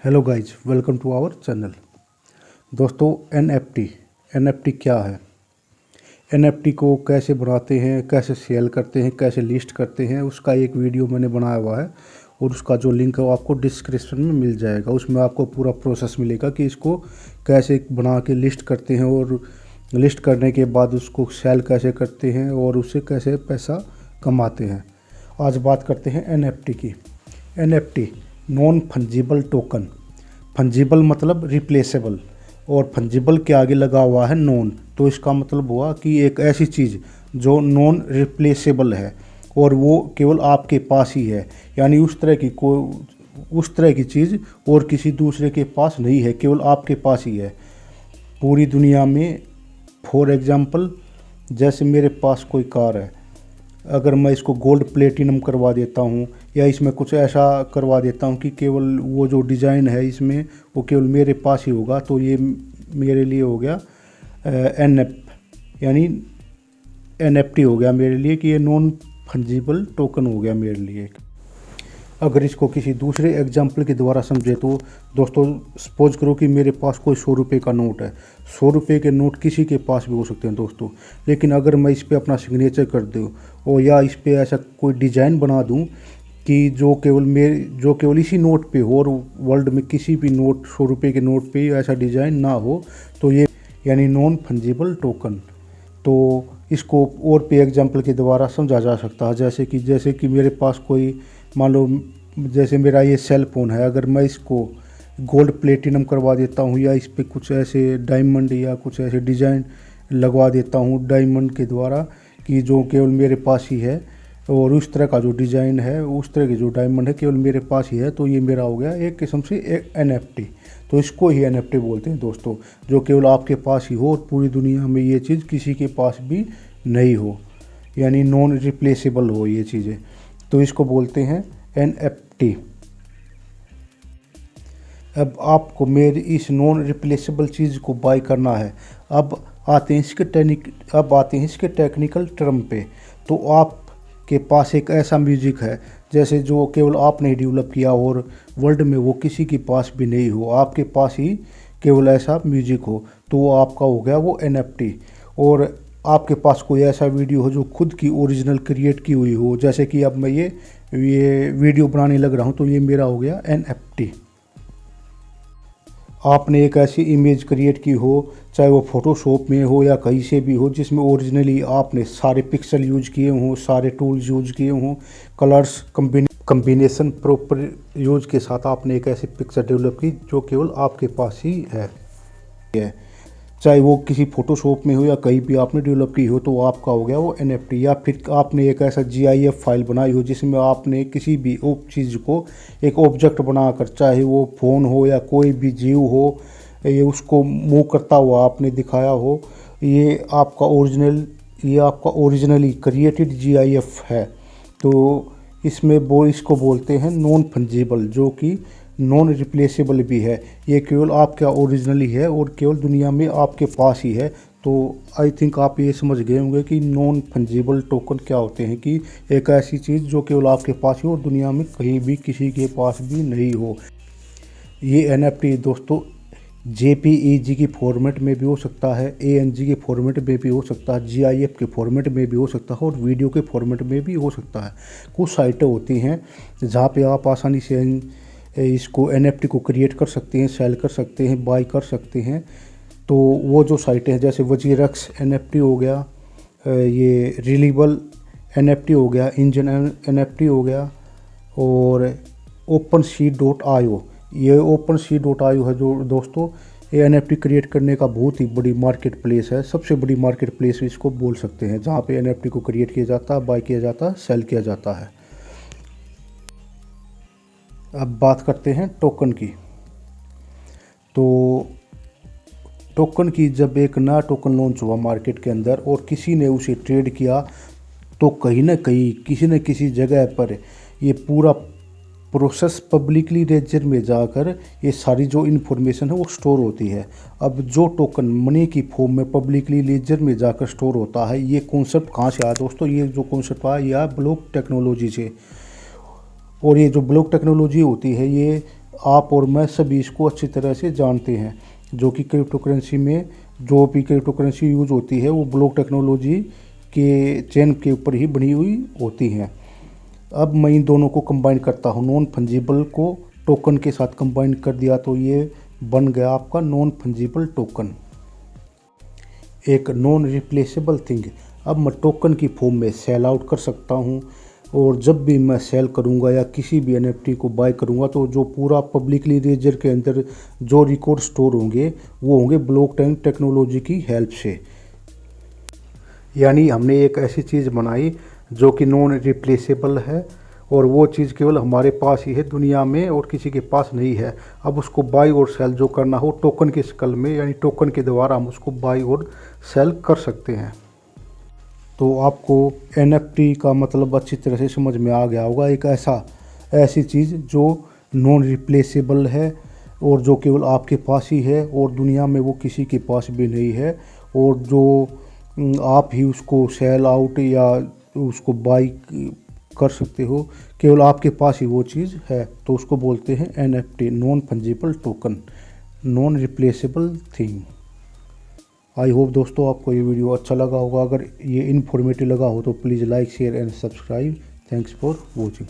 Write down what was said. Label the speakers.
Speaker 1: Hello guys, welcome to our channel. दोस्तों, NFT क्या है? एनएफटी को कैसे बनाते हैं, कैसे सेल करते हैं, कैसे लिस्ट करते हैं, उसका एक वीडियो मैंने बनाया हुआ है और उसका जो लिंक है वो आपको डिस्क्रिप्शन में मिल जाएगा। उसमें आपको पूरा प्रोसेस मिलेगा कि इसको कैसे बना के लिस्ट करते हैं और लिस्ट करने के बाद उसको सेल कैसे करते हैं और उससे कैसे पैसा कमाते हैं। आज बात करते हैं एनएफटी की। NFT non fungible token. Fungible मतलब रिप्लेसेबल और फंजिबल के आगे लगा हुआ है नॉन, तो इसका मतलब हुआ कि एक ऐसी चीज़ जो नॉन रिप्लेसेबल है और वो केवल आपके पास ही है। यानी उस तरह की चीज़ और किसी दूसरे के पास नहीं है, केवल आपके पास ही है पूरी दुनिया में। फॉर एग्ज़ाम्पल, जैसे मेरे पास कोई कार है, अगर मैं इसको गोल्ड प्लेटिनम करवा देता हूँ या इसमें कुछ ऐसा करवा देता हूँ कि केवल वो जो डिज़ाइन है इसमें वो केवल मेरे पास ही होगा, तो ये मेरे लिए हो गया यानी एनएफटी हो गया मेरे लिए कि ये नॉन फंजिबल टोकन हो गया मेरे लिए। अगर इसको किसी दूसरे एग्जाम्पल के द्वारा समझे तो दोस्तों, सपोज करो कि मेरे पास कोई 100 रुपये का नोट है। 100 रुपये के नोट किसी के पास भी हो सकते हैं दोस्तों, लेकिन अगर मैं इस पर अपना सिग्नेचर कर दूँ और या इस पर ऐसा कोई डिज़ाइन बना दूँ कि जो केवल इसी नोट पे हो और वर्ल्ड में किसी भी नोट 100 रुपये के नोट पे ऐसा डिज़ाइन ना हो, तो ये यानी नॉन फंजिबल टोकन। तो इसको और पे एग्जाम्पल के द्वारा समझा जा सकता है, जैसे कि मेरे पास कोई, मान लो जैसे मेरा ये सेल फ़ोन है, अगर मैं इसको गोल्ड प्लेटिनम करवा देता हूँ या इस पे कुछ ऐसे डायमंड या कुछ ऐसे डिज़ाइन लगवा देता हूँ डायमंड के द्वारा कि जो केवल मेरे पास ही है और उस तरह का जो डिज़ाइन है, उस तरह के जो डायमंड है केवल मेरे पास ही है, तो ये मेरा हो गया एक किस्म से एक एनएफटी। तो इसको ही एनएफटी बोलते हैं दोस्तों, जो केवल आपके पास ही हो और पूरी दुनिया में ये चीज़ किसी के पास भी नहीं हो, यानी नॉन रिप्लेसेबल हो ये चीज़ें, तो इसको बोलते हैं एनएफटी। अब आपको मेरी इस नॉन रिप्लेसेबल चीज़ को बाय करना है। अब आते हैं इसके टेक्निकल टर्म पे। तो आपके पास एक ऐसा म्यूजिक है जैसे जो केवल आपने ही डेवलप किया और वर्ल्ड में वो किसी के पास भी नहीं हो, आपके पास ही केवल ऐसा म्यूजिक हो, तो वो आपका हो गया वो एनएफटी। और आपके पास कोई ऐसा वीडियो हो जो खुद की ओरिजिनल क्रिएट की हुई हो, जैसे कि अब मैं ये वीडियो बनाने लग रहा हूँ, तो ये मेरा हो गया एनएफटी। आपने एक ऐसी इमेज क्रिएट की हो, चाहे वो फोटोशॉप में हो या कहीं से भी हो, जिसमें ओरिजिनली आपने सारे पिक्सल यूज किए हों, सारे टूल्स यूज किए हों, कलर्स कम्बिनेशन प्रॉपर यूज के साथ आपने एक ऐसी पिक्चर डेवलप की जो केवल आपके पास ही है। चाहे वो किसी फोटोशॉप में हो या कहीं भी आपने डेवलप की हो, तो आपका हो गया वो एनएफटी। या फिर आपने एक ऐसा जीआईएफ फाइल बनाई हो जिसमें आपने किसी भी चीज़ को एक ऑब्जेक्ट बनाकर, चाहे वो फ़ोन हो या कोई भी जीव हो, ये उसको मूव करता हुआ आपने दिखाया हो, ये आपका ओरिजिनली क्रिएटेड जीआईएफ है। तो इसको बोलते हैं नॉन फंजिबल, जो कि नॉन रिप्लेसेबल भी है। ये केवल आपका ओरिजिनली है और केवल दुनिया में आपके पास ही है। तो आई थिंक आप ये समझ गए होंगे कि नॉन फंजिबल टोकन क्या होते हैं, कि एक ऐसी चीज़ जो केवल आपके पास ही हो और दुनिया में कहीं भी किसी के पास भी नहीं हो। ये एनएफटी दोस्तों जेपीईजी की फॉर्मेट में भी हो सकता है, एएनजी के फॉर्मेट में भी हो सकता है, जीआईएफ के फॉर्मेट में भी हो सकता है और वीडियो के फॉर्मेट में भी हो सकता है। कुछ साइटें होती हैं जहाँ पे आप आसानी से इसको एनएफटी को क्रिएट कर सकते हैं, सेल कर सकते हैं, बाय कर सकते हैं। तो वो जो साइटें हैं, जैसे वजीरक्स एनएफटी हो गया, ये रिलीबल एनएफटी हो गया, इंजन एनएफटी हो गया, और OpenSea.io। ये OpenSea.io है जो दोस्तों ये एनएफटी क्रिएट करने का बहुत ही बड़ी मार्केट प्लेस है, सबसे बड़ी मार्केट प्लेस इसको बोल सकते हैं, जहाँ पे एनएफटी को क्रिएट किया जाता है, बाय किया जाता है, सेल किया जाता है। अब बात करते हैं टोकन की। तो टोकन की, जब एक नया टोकन लॉन्च हुआ मार्केट के अंदर और किसी ने उसे ट्रेड किया, तो कहीं ना कहीं किसी न किसी जगह पर ये पूरा प्रोसेस पब्लिकली लेजर में जाकर ये सारी जो इन्फॉर्मेशन है वो स्टोर होती है। अब जो टोकन मनी की फॉर्म में पब्लिकली लेजर में जाकर स्टोर होता है, ये कॉन्सेप्ट कहाँ से आया दोस्तों? ये जो कॉन्सेप्ट आया, यह ब्लॉक टेक्नोलॉजी से। और ये जो ब्लॉक टेक्नोलॉजी होती है, ये आप और मैं सभी इसको अच्छी तरह से जानते हैं, जो कि क्रिप्टो करेंसी में जो भी क्रिप्टो करेंसी यूज होती है वो ब्लॉक टेक्नोलॉजी के चेन के ऊपर ही बनी हुई होती हैं। अब मैं इन दोनों को कंबाइन करता हूँ, नॉन फंजिबल को टोकन के साथ कंबाइन कर दिया तो ये बन गया आपका नॉन फंजिबल टोकन, एक नॉन रिप्लेसेबल थिंग। अब मैं टोकन की फॉर्म में सेल आउट कर सकता हूँ, और जब भी मैं सेल करूँगा या किसी भी NFT को बाय करूँगा तो जो पूरा पब्लिकली लेजर के अंदर जो रिकॉर्ड स्टोर होंगे वो होंगे ब्लॉकचेन टेक्नोलॉजी की हेल्प से। यानी हमने एक ऐसी चीज़ बनाई जो कि नॉन रिप्लेसेबल है, और वो चीज़ केवल हमारे पास ही है दुनिया में और किसी के पास नहीं है। अब उसको बाई और सेल जो करना हो टोकन के शक्ल में, यानी टोकन के द्वारा हम उसको बाई और सेल कर सकते हैं। तो आपको NFT का मतलब अच्छी तरह से समझ में आ गया होगा। एक ऐसी चीज़ जो नॉन रिप्लेसेबल है और जो केवल आपके पास ही है और दुनिया में वो किसी के पास भी नहीं है, और जो आप ही उसको सेल आउट या उसको बाई कर सकते हो, केवल आपके पास ही वो चीज़ है, तो उसको बोलते हैं NFT, non fungible token, non replaceable thing. I hope दोस्तों आपको ये वीडियो अच्छा लगा होगा। अगर ये इन्फॉर्मेटिव लगा हो तो please like share and subscribe. Thanks for watching.